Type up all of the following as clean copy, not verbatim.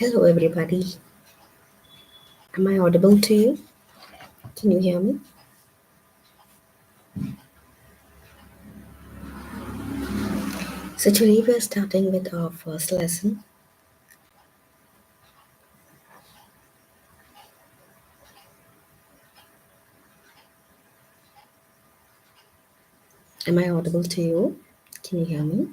Hello, everybody. Am I audible to you? Can you hear me? So, today we are starting with our first lesson. Am I audible to you? Can you hear me?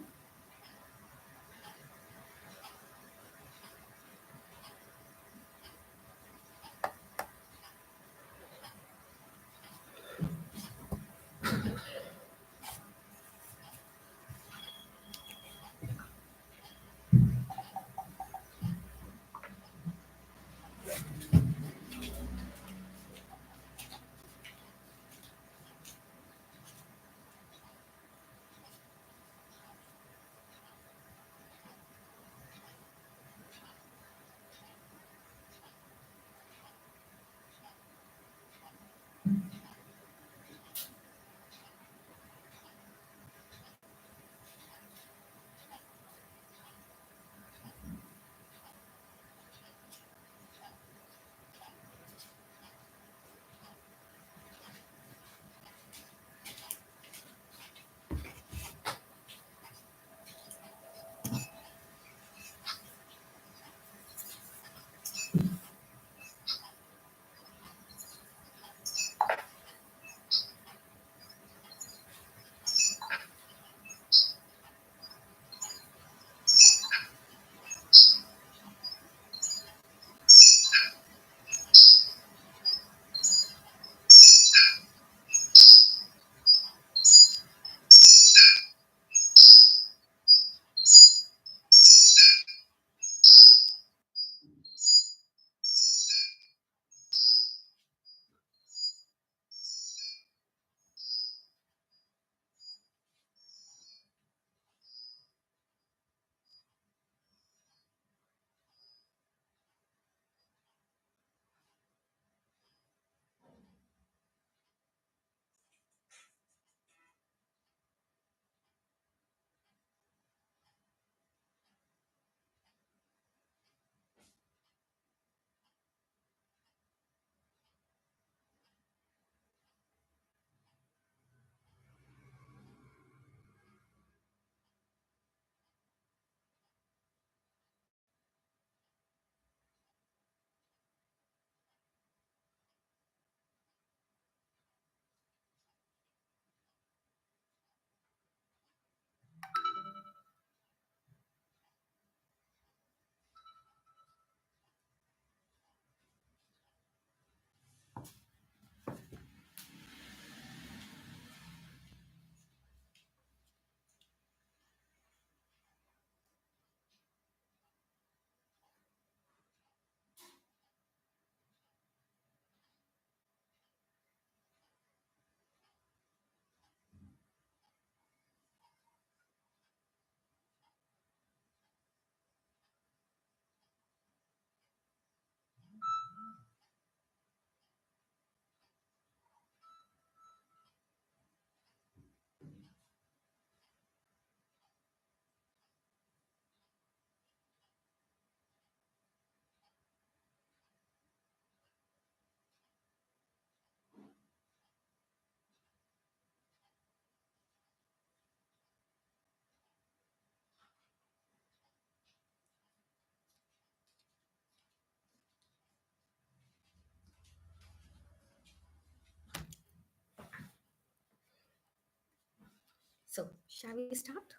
So, shall we start?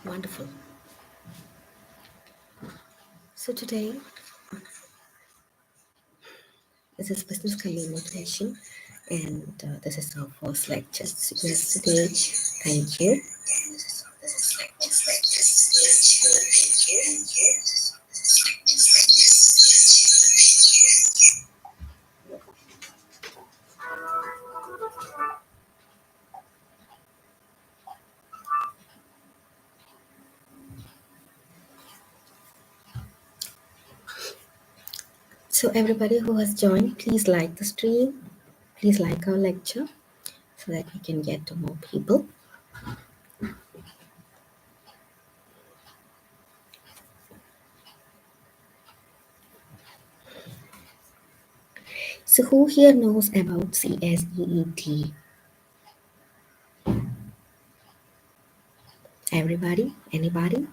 Wonderful. So, today this is business communication, and this is our first lecture. So, yesterday, thank you. So everybody who has joined, please like the stream, please like our lecture so that we can get to more people. So who here knows about CSEET? Everybody? Anybody?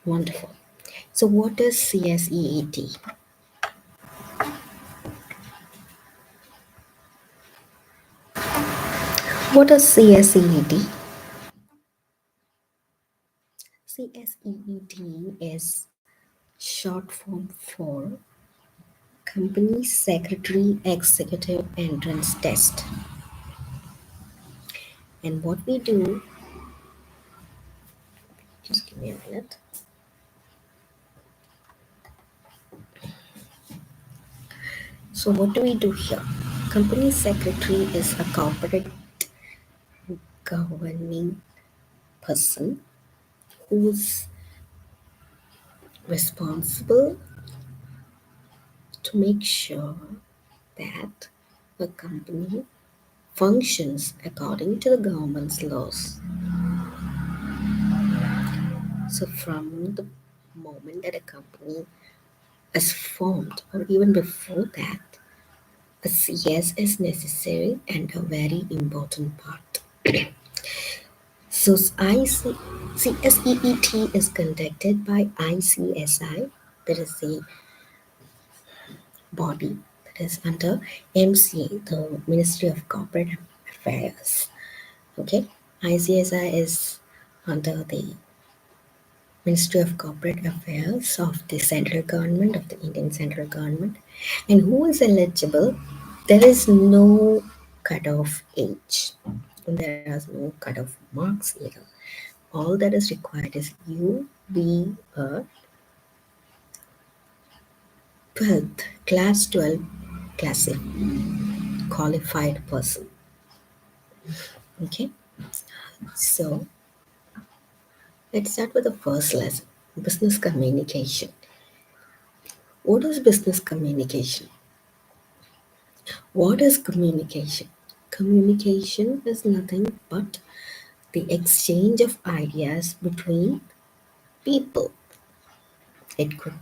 Wonderful. So what is CSEET? What is CSEET? CSEET is short form for Company Secretary Executive Entrance Test. And what we do, just give me a minute. So what do we do here? Company Secretary is a corporate governing person who's responsible to make sure that a company functions according to the government's laws. So from the moment that a company is formed or even before that, a CS is necessary and a very important part. So CSEET is conducted by ICSI, that is the body that is under MCA, the Ministry of Corporate Affairs. Okay, ICSI is under the Ministry of Corporate Affairs of the central government, of the Indian central government. And who is eligible? There is no cutoff age, and there is no cutoff marks either. All that is required is you be a 12th, class 12 classic qualified person. Okay, so let's start with the first lesson, business communication. What is business communication? What is communication? Communication is nothing but the exchange of ideas between people. It could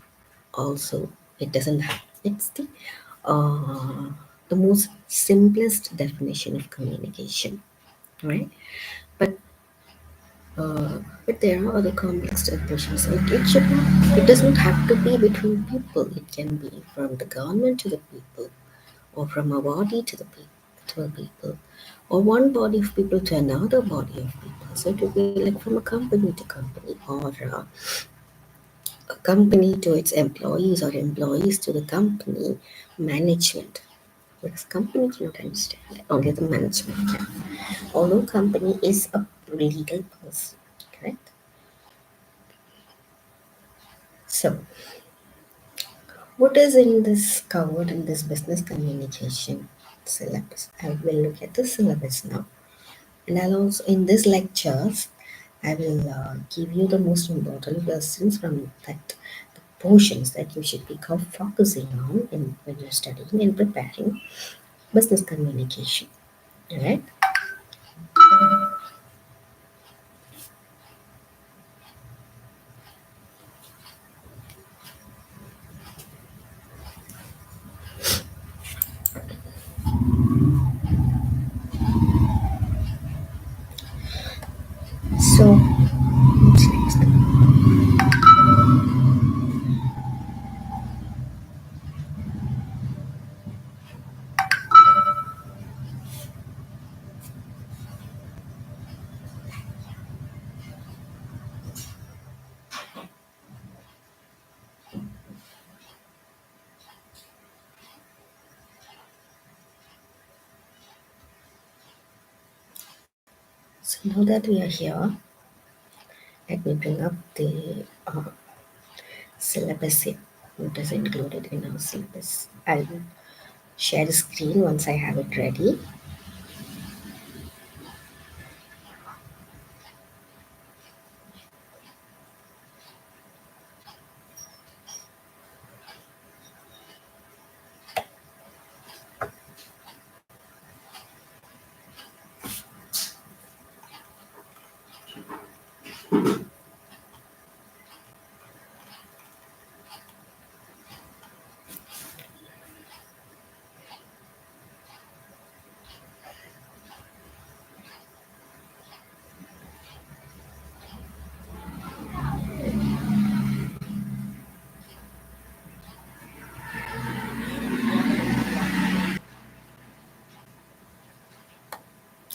also, it doesn't have, it's uh, the most simplest definition of communication, right? But but there are other complex definitions. It should not, it does not have to be between people. It can be from the government to the people, or from a body to the people, or one body of people to another body of people. So it would be like from a company to company, or a company to its employees, or employees to the company management. Because company cannot understand that, only the management can. Although company is a legal person, correct? So, what is in this covered in this business communication syllabus? I will look at the syllabus now. And I'll also, in this lectures, I will give you the most important lessons from that the portions that you should be focusing on when you're studying and preparing business communication. All right. So, what's next? So now that we are here, let me bring up the syllabus here. What is included in our syllabus? I'll share the screen once I have it ready.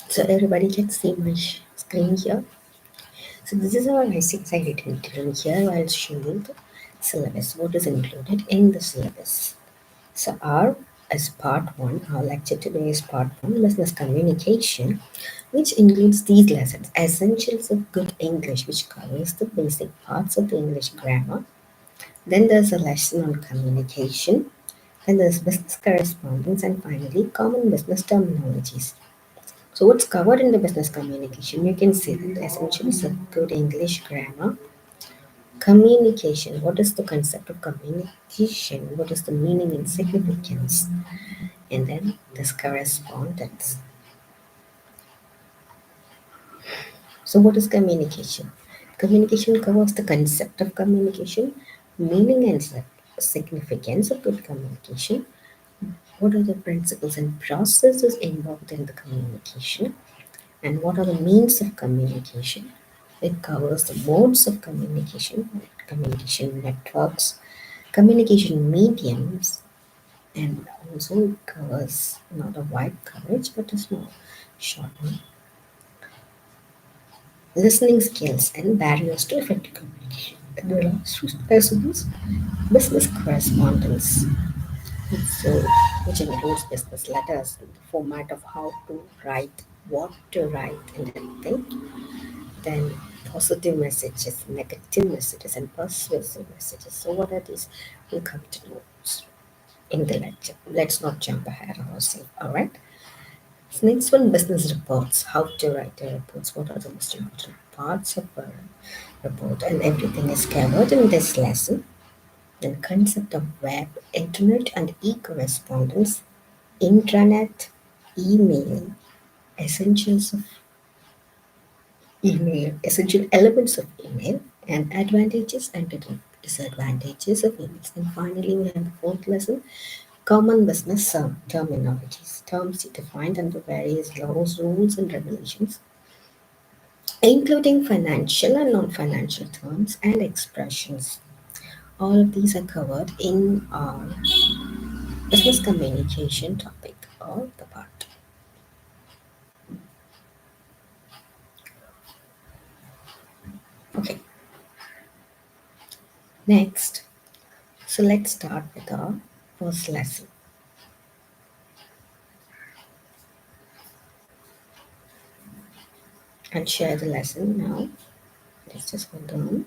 So everybody can see my screen here. So this is our ICSI written material. Here I'll show you the syllabus, what is included in the syllabus. So our as part 1, our lecture today is part 1, business communication, which includes these lessons: essentials of good English, which covers the basic parts of the English grammar. Then there's a lesson on communication. Then there's business correspondence, and finally common business terminologies. So what's covered in the business communication? You can see that essentials of good English grammar. Communication. What is the concept of communication? What is the meaning and significance? And then this correspondence. So what is communication? Communication covers the concept of communication, meaning and significance of good communication. What are the principles and processes involved in the communication? And what are the means of communication? It covers the modes of communication, communication networks, communication mediums, and also it covers not a wide coverage but a small short one. Listening skills and barriers to effective communication. And the last lesson is business correspondence, so which includes business letters in the format of how to write, what to write, and everything. Then positive messages, negative messages, and persuasive messages. So what are these? We'll come to know in the lecture. Let's not jump ahead ourselves. All right. So next one, business reports. How to write the reports. What are the most important parts of a report? And everything is covered in this lesson. Then concept of web, internet, and e-correspondence, intranet, email, essentials of email, essential elements of email, and advantages and disadvantages of emails. And finally, we have the fourth lesson, common business terminologies, terms defined under various laws, rules, and regulations, including financial and non-financial terms and expressions. All of these are covered in our business communication topic or the part. Okay, next, so let's start with our first lesson and share the lesson now. Let's just hold on.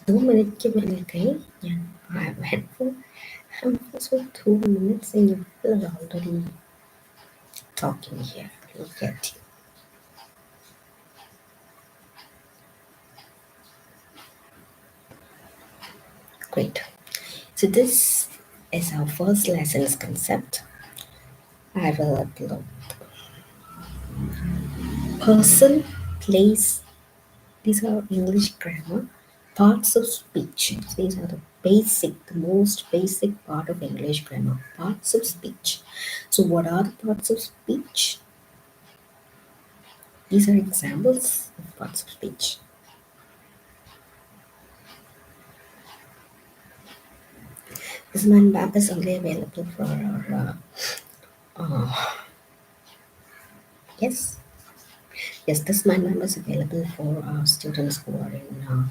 दो minute के मिल गए I went for I'm for 2 minutes and you people are already talking here. Look at you. Great. So this is our first lessons concept. I will upload person, place. These are English grammar. Parts of speech. These are the most basic part of English grammar. Parts of speech. So, what are the parts of speech? These are examples of parts of speech. This mind map is only available for our, yes, yes, this mind map is available for students who are in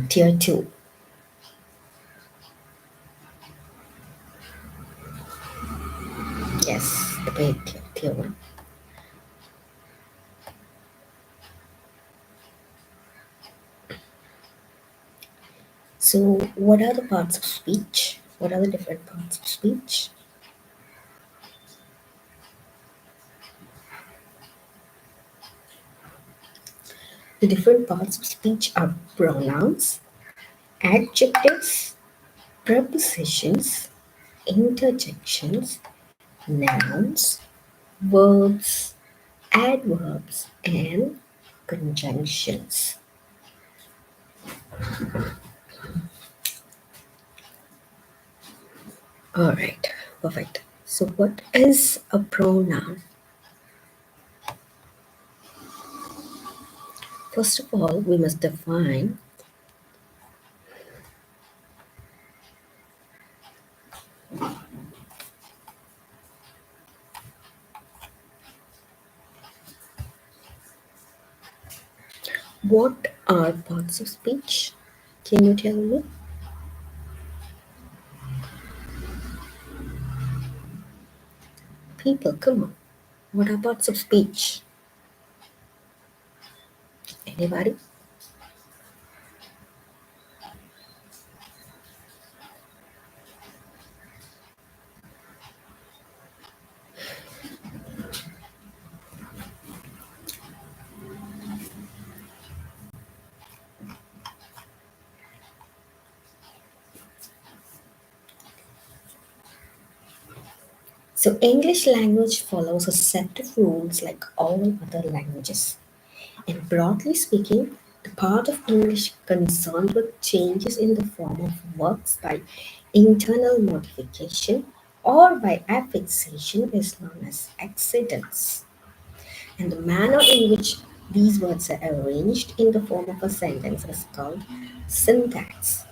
tier 2. Yes, the paid tier 1. So, what are the parts of speech? What are the different parts of speech? The different parts of speech are pronouns, adjectives, prepositions, interjections, nouns, verbs, adverbs, and conjunctions. All right, perfect. So, what is a pronoun? First of all, we must define what are parts of speech. Can you tell me? People, come on. What are parts of speech? Anybody? So, English language follows a set of rules like all other languages. And broadly speaking, the part of English concerned with changes in the form of words by internal modification or by affixation is known as accidence. And the manner in which these words are arranged in the form of a sentence is called syntax.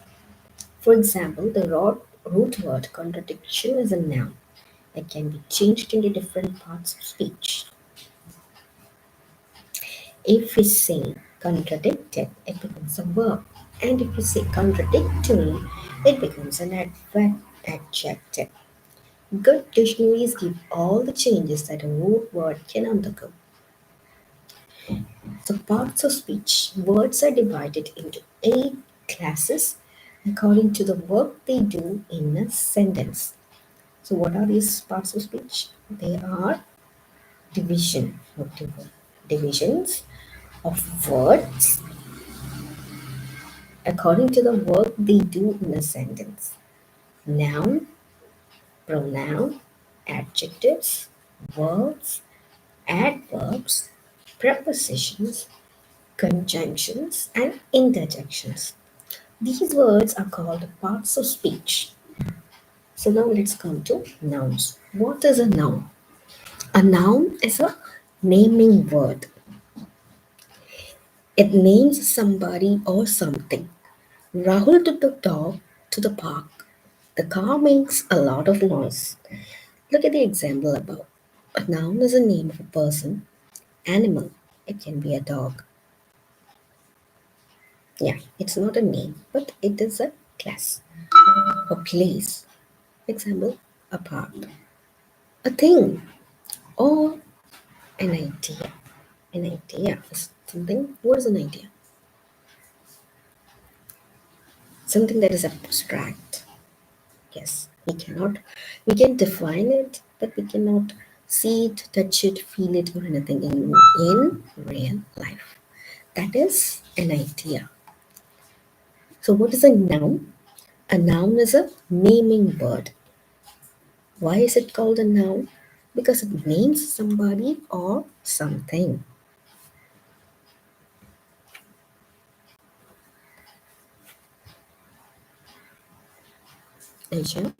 For example, the root word contradiction is a noun. It can be changed into different parts of speech. If we say contradicted, it becomes a verb. And if we say contradictory, it becomes an adjective. Good dictionaries give all the changes that a root word can undergo. So, parts of speech, words are divided into 8 classes according to the work they do in a sentence. So, what are these parts of speech? They are division, divisions of words according to the work they do in a sentence. Noun, pronoun, adjectives, verbs, adverbs, prepositions, conjunctions, and interjections. These words are called parts of speech. So now let's come to nouns. What is a noun? A noun is a naming word. It names somebody or something. Rahul took the dog to the park. The car makes a lot of noise. Look at the example above. A noun is a name of a person, animal. It can be a dog. Yeah, it's not a name, but it is a class. A place. Example, a park. A thing or an idea. An idea is something. What is an idea? Something that is abstract. Yes, we can define it, but we cannot see it, touch it, feel it, or anything in real life. That is an idea. So, what is a noun? A noun is a naming word. Why is it called a noun? Because it names somebody or something. Aisha?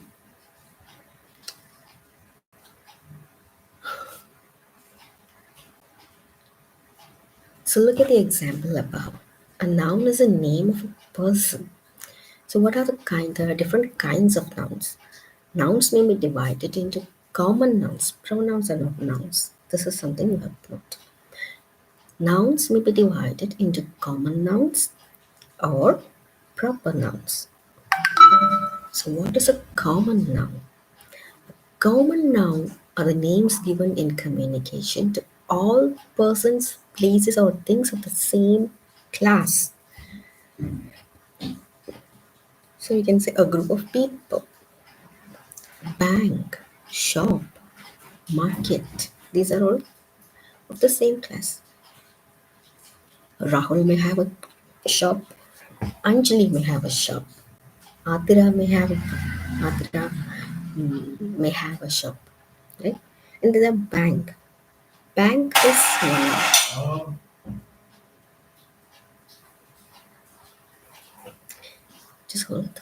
So look at the example above. A noun is a name of a person. So what are the kind? There are different kinds of nouns. Nouns may be divided into common nouns. Pronouns are not nouns. This is something you have to note. Nouns may be divided into common nouns or proper nouns. So what is a common noun? Common noun are the names given in communication to all persons, places, or things of the same class. So you can say a group of people, bank, shop, market. These are all of the same class. Rahul may have a shop, Anjali may have a shop, Atira may have Atira may have a shop, right? And then a bank. Bank is one. Just hold it.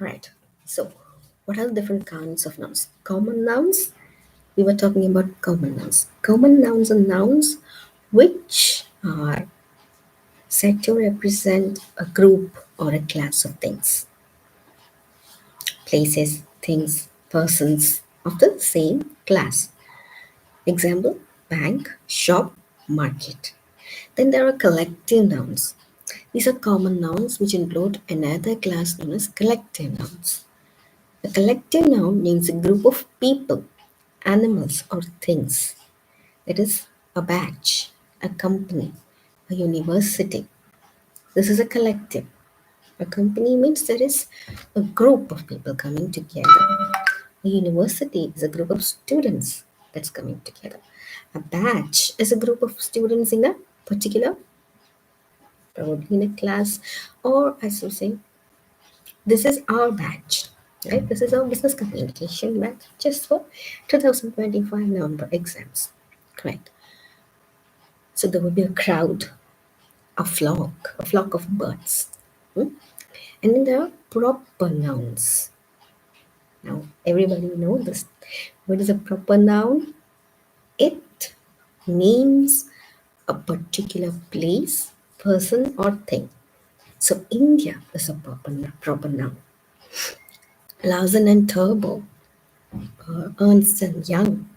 Right. So, what are the different kinds of nouns? Common nouns. We were talking about common nouns. Common nouns are nouns which are said to represent a group or a class of things, places, things, persons of the same class. Example, bank, shop, market. Then there are collective nouns. These are common nouns which include another class known as collective nouns. A collective noun means a group of people, animals, or things. It is a batch, a company, a university. This is a collective. A company means there is a group of people coming together. A university is a group of students that's coming together. A batch is a group of students in a particular, probably in a class, or I should say, this is our batch, right? This is our business communication batch just for 2025 November exams, correct? So there will be a crowd, a flock of birds. Hmm? And then there are proper nouns. Now, everybody knows this. What is a proper noun? It names a particular place, person, or thing. So India is a proper noun. Lawson and Turbo, Ernst and Young.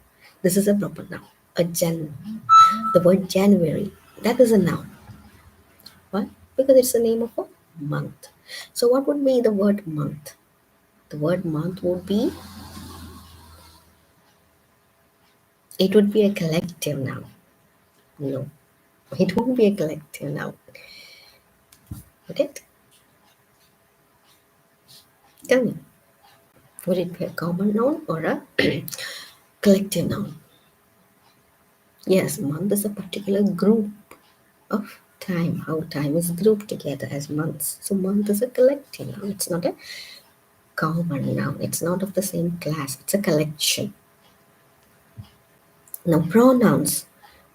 This is a proper noun. The word January, that is a noun. Why? Because it's the name of a month. So what would be the word month? The word month would be, it would be a collective noun. No, it won't be a collective noun. Would it? Tell me. Would it be a common noun or a collective noun? Yes, month is a particular group of time, how time is grouped together as months. So month is a collective noun. It's not a common noun. It's not of the same class. It's a collection. Now pronouns.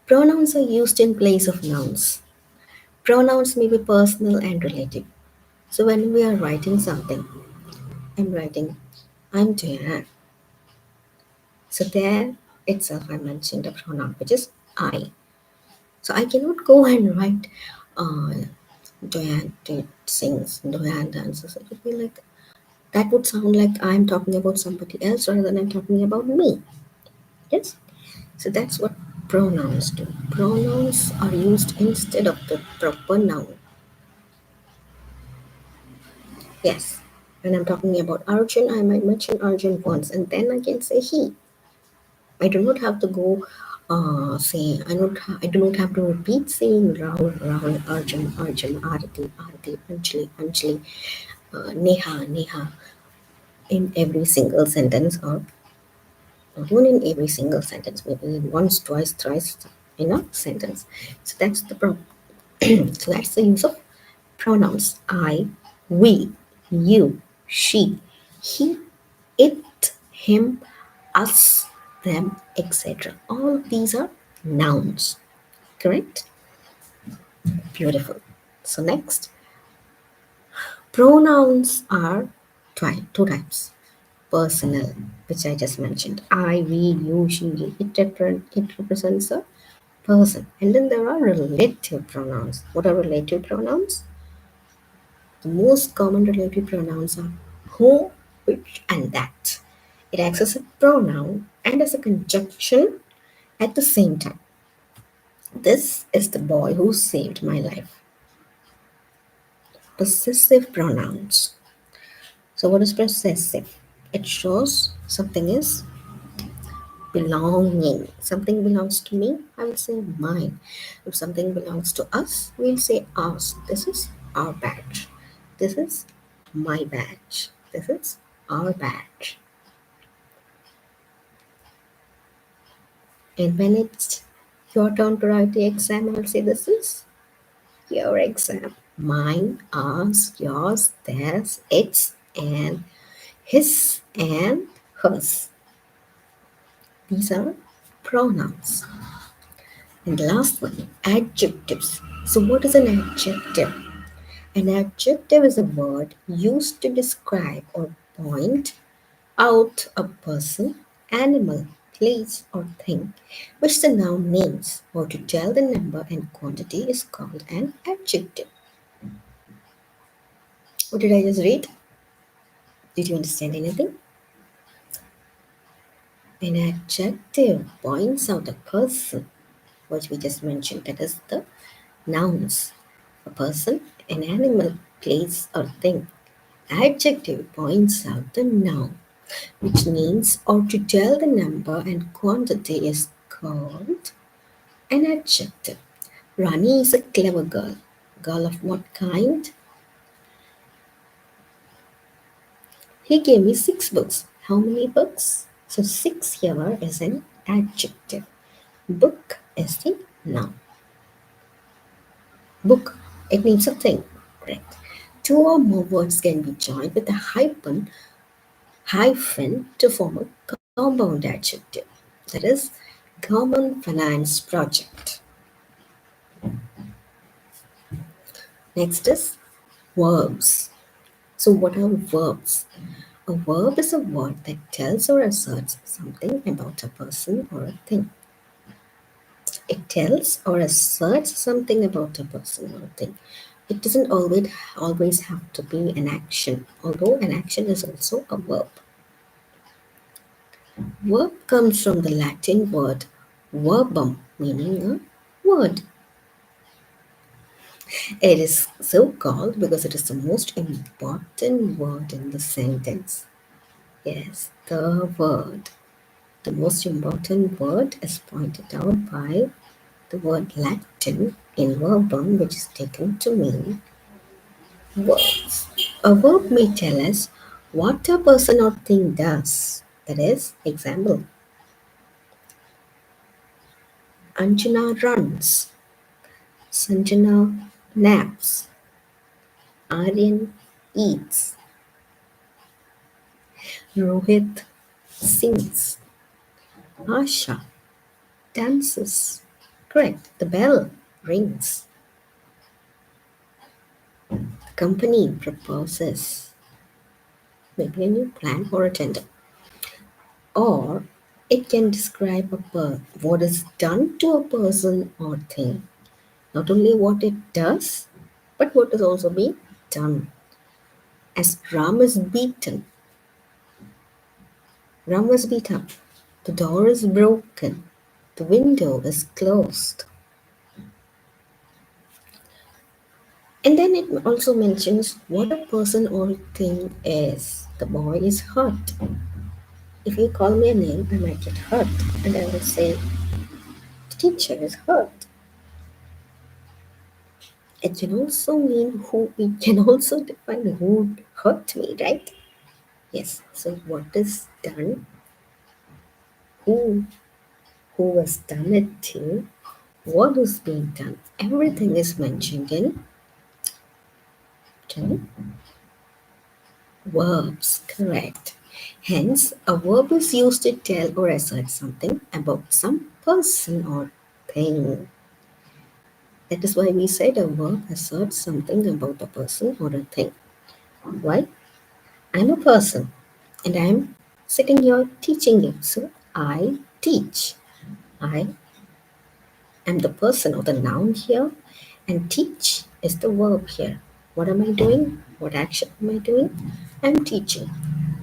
Pronouns are used in place of nouns. Pronouns may be personal and relative. So when we are writing something, I'm writing, I'm Diane. So there itself I mentioned a pronoun which is I. So I cannot go and write uh, Diane sings, Diane dances. It would be like, that would sound like I'm talking about somebody else rather than I'm talking about me. Yes? So that's what pronouns do. Pronouns are used instead of the proper noun. Yes. When I'm talking about Arjun, I might mention Arjun once and then I can say he. I do not have to go I do not have to repeat saying Rahul, Rahul, Arjun, Arjun, Arati, Arati, Anjali, Anjali, Neha, Neha in every single sentence, or not even in every single sentence, maybe once, twice, thrice in a sentence. So that's the problem. So that's the use of pronouns. I, we, you, she, he, it, him, us, them, etc. All of these are nouns. Correct? Beautiful. So next, pronouns are two types. Personal, which I just mentioned. I, we, you, she, it represents a person. And then there are relative pronouns. What are relative pronouns? The most common relative pronouns are who, which, and that. It acts as a pronoun and as a conjunction at the same time. This is the boy who saved my life. Possessive pronouns. So, what is possessive? It shows something is belonging. Something belongs to me, I will say mine. If something belongs to us, we'll say ours. This is our badge. This is my badge. This is our badge. And when it's your turn to write the exam, I'll say this is your exam. Mine, ours, yours, theirs, its, and his, and hers. These are pronouns. And the last one, adjectives. So, what is an adjective? An adjective is a word used to describe or point out a person, animal, place, or thing which the noun names, or to tell the number and quantity is called an adjective. What did I just read? Did you understand anything? An adjective points out a person, what we just mentioned, that is the nouns. A person, an animal, place, or thing. Adjective points out the noun, which means or to tell the number and quantity is called an adjective. Rani is a clever girl. Girl of what kind? He gave me 6 books. How many books? So 6 here is an adjective. Book is the noun. Book, it means a thing. Correct. 2 or more words can be joined with a hyphen to form a compound adjective. That is Government Finance Project. Next is verbs. So what are verbs? A verb is a word that tells or asserts something about a person or a thing. It tells or asserts something about a person or a thing. It doesn't always have to be an action, although an action is also a verb. Verb comes from the Latin word verbum, meaning a word. It is so called because it is the most important word in the sentence. Yes, the word. The most important word is pointed out by the word Latin in verbum, which is taken to mean words. A verb may tell us what a person or thing does. That is, example, Anjana runs, Sanjana naps, Aryan eats, Rohit sings, Asha dances. Correct, the bell rings. The company proposes maybe a new plan or a tender. Or it can describe what is done to a person or thing. Not only what it does, but what is also being done. As Ram is beaten, Ram was beat up. The door is broken. The window is closed. And then it also mentions what a person or thing is. The boy is hurt. If you call me a name, I might get hurt. And I will say, the teacher is hurt. It can also mean who, it can also define who hurt me, right? Yes. So what is done, who was done it to, what is being done. Everything is mentioned in two verbs, correct. Hence, a verb is used to tell or assert something about some person or thing. That is why we said a verb asserts something about a person or a thing. Why? I'm a person and I'm sitting here teaching you. So I teach. I am the person or the noun here, and teach is the verb here. What am I doing? What action am I doing? I'm teaching.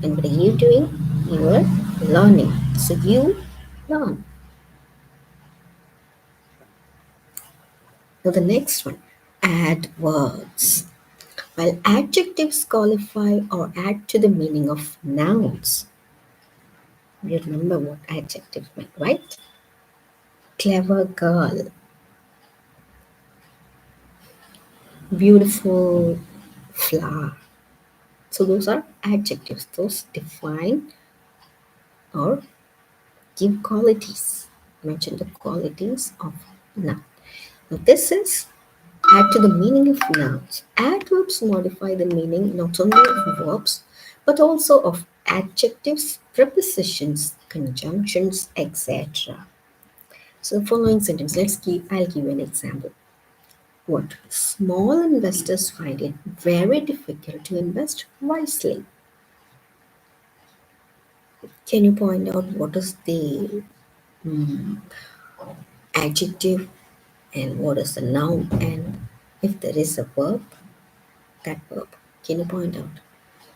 And what are you doing? You are learning. So you learn. Now the next one, adverbs. While adjectives qualify or add to the meaning of nouns, you remember what adjectives meant, right? Clever girl, beautiful flower. So those are adjectives. Those define or give qualities. Mention the qualities of noun. Now this is add to the meaning of nouns. Adverbs modify the meaning not only of verbs but also of adjectives, prepositions, conjunctions, etc. So the following sentence, I'll give you an example. What? Small investors find it very difficult to invest wisely. Can you point out what is the adjective and what is the noun, and if there is a verb, that verb? Can you point out?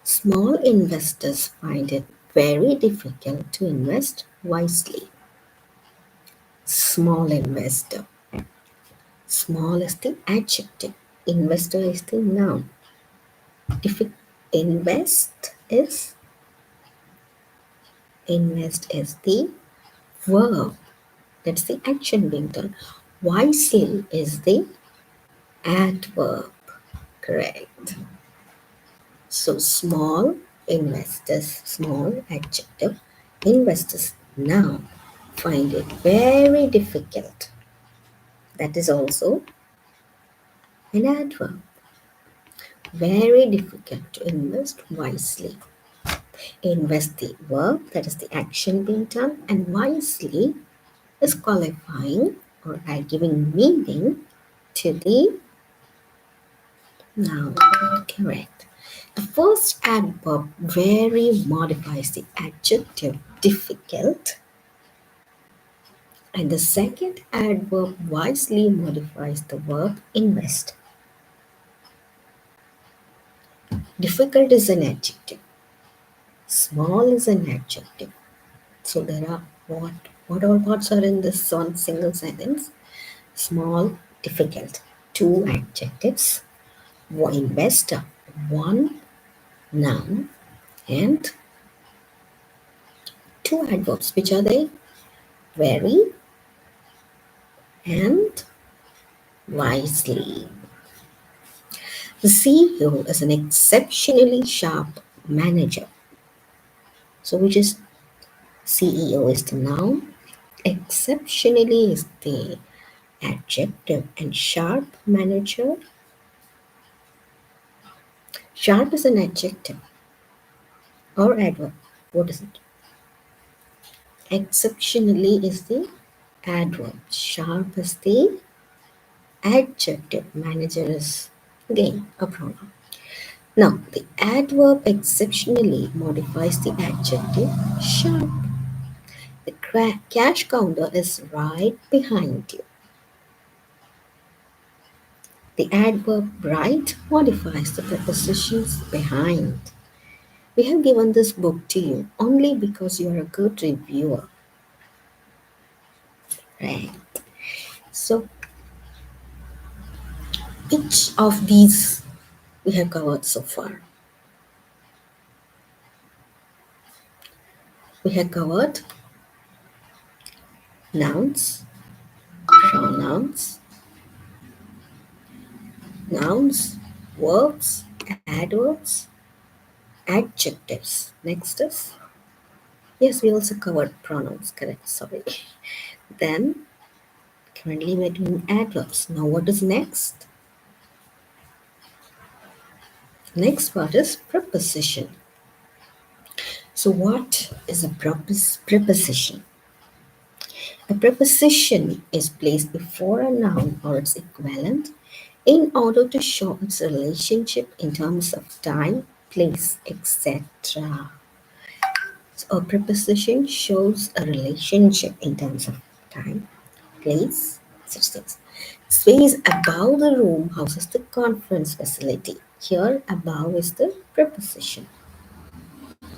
Small investors find it very difficult to invest wisely. Small investor. Small is the adjective. Investor is the noun. Invest is the verb. That's the action being done. Wisely is the adverb. Correct. So small investors, small adjective, investors now find it very difficult. That is also an adverb. Very difficult to invest wisely. Invest the verb, that is the action being done, and wisely is qualifying or giving meaning to the noun. Correct. The first adverb very modifies the adjective difficult, and the second adverb wisely modifies the verb invest. Difficult is an adjective. Small is an adjective. So there are what all parts are in this one single sentence? Small, difficult. Two adjectives. Investor, one noun, and two adverbs. Which are they? Very and wisely. The CEO is an exceptionally sharp manager. So which is CEO is the noun, exceptionally is the adjective, and sharp manager. Sharp is an adjective or adverb. What is it? Exceptionally is the adverb. Sharp is the adjective. Manager is again a pronoun. Now, the adverb exceptionally modifies the adjective sharp. The cash counter is right behind you. The adverb right modifies the prepositions behind. We have given this book to you only because you are a good reviewer. Right. So, which of these we have covered so far? We have covered nouns, pronouns, nouns, verbs, adverbs, adjectives. Next is, yes, we also covered pronouns, correct, sorry. Then, currently we're doing adverbs. Now, what is next? Next part is preposition. So, what is a preposition? A preposition is placed before a noun or its equivalent in order to show its relationship in terms of time, place, etc. So a preposition shows a relationship in terms of time, place, such things. Space above the room houses the conference facility. Here, above is the preposition.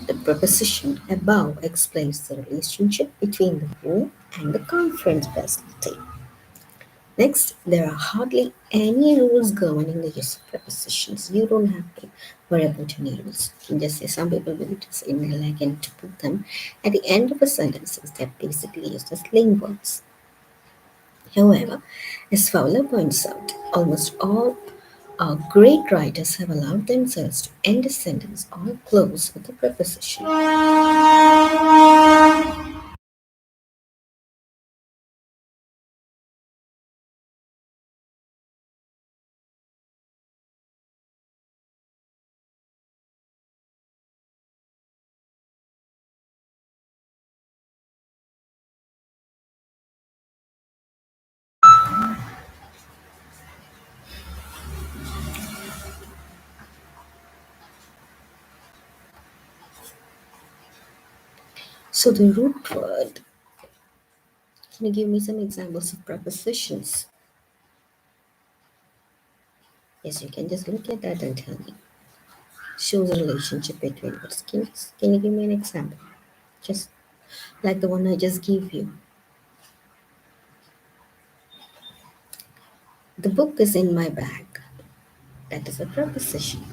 The preposition above explains the relationship between the room and the conference facility. Next, there are hardly any rules governing the use of prepositions. You don't have to worry about any rules. You can just say some people will just elegant to put them at the end of a sentence that basically used as link words. However, as Fowler points out, almost all our great writers have allowed themselves to end a sentence or close with a preposition. So the root word, can you give me some examples of prepositions? Yes, you can just look at that and tell me. Shows a relationship between words. Can you give me an example? Just like the one I just gave you. The book is in my bag. That is a preposition.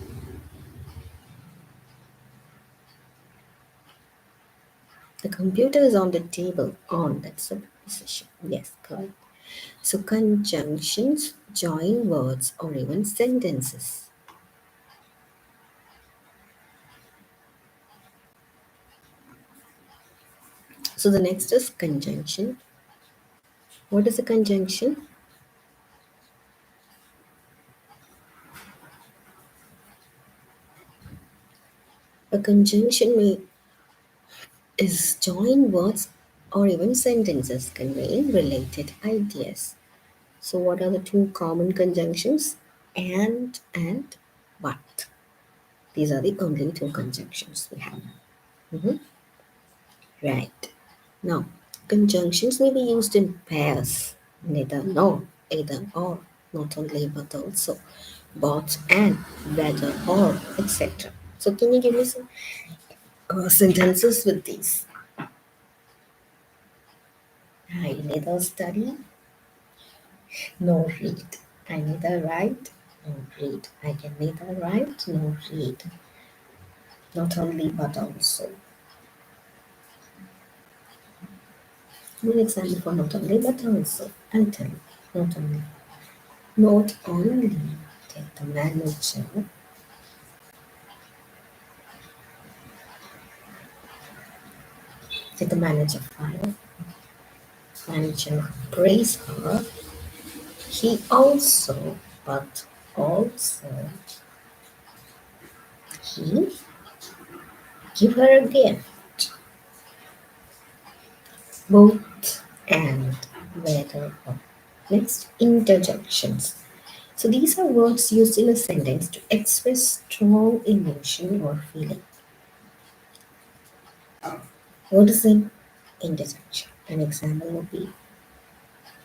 The computer is on the table. On, that's a preposition. Yes, correct. So conjunctions join words or even sentences. So the next is conjunction. What is a conjunction? A conjunction is join words or even sentences conveying related ideas. So what are the two common conjunctions? And but. These are the only two conjunctions we have. Mhm. Right. Now, conjunctions may be used in pairs. Neither nor, either or, not only but also. but, and, whether, or, etc. So can you give me some sentences with these? I neither study nor read. I neither write nor read. I can neither write nor read. Not only but also. Give an example for not only but also. I'll tell you. Not only. Not only. Take the manager. Take the manager file. Manager praise her. He also, but also, he give her a gift. Both and whether or. Next, interjections. So these are words used in a sentence to express strong emotion or feeling. What is an interjection? An example would be,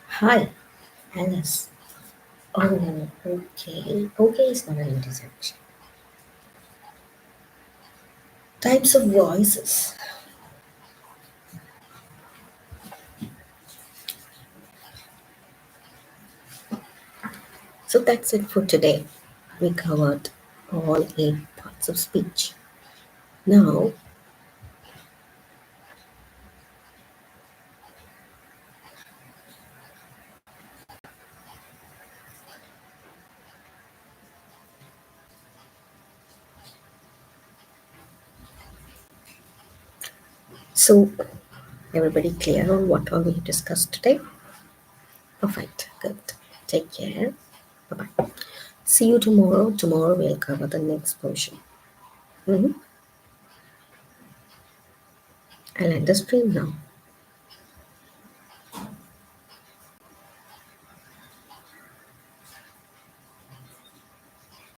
hi, Alice. Oh, okay. Okay is not an interjection. Types of voices. So that's it for today. We covered all 8 parts of speech. Now, so everybody clear on what all we discussed today? Perfect. Good. Take care. Bye bye. See you tomorrow. Tomorrow we'll cover the next portion. I'll end the stream now.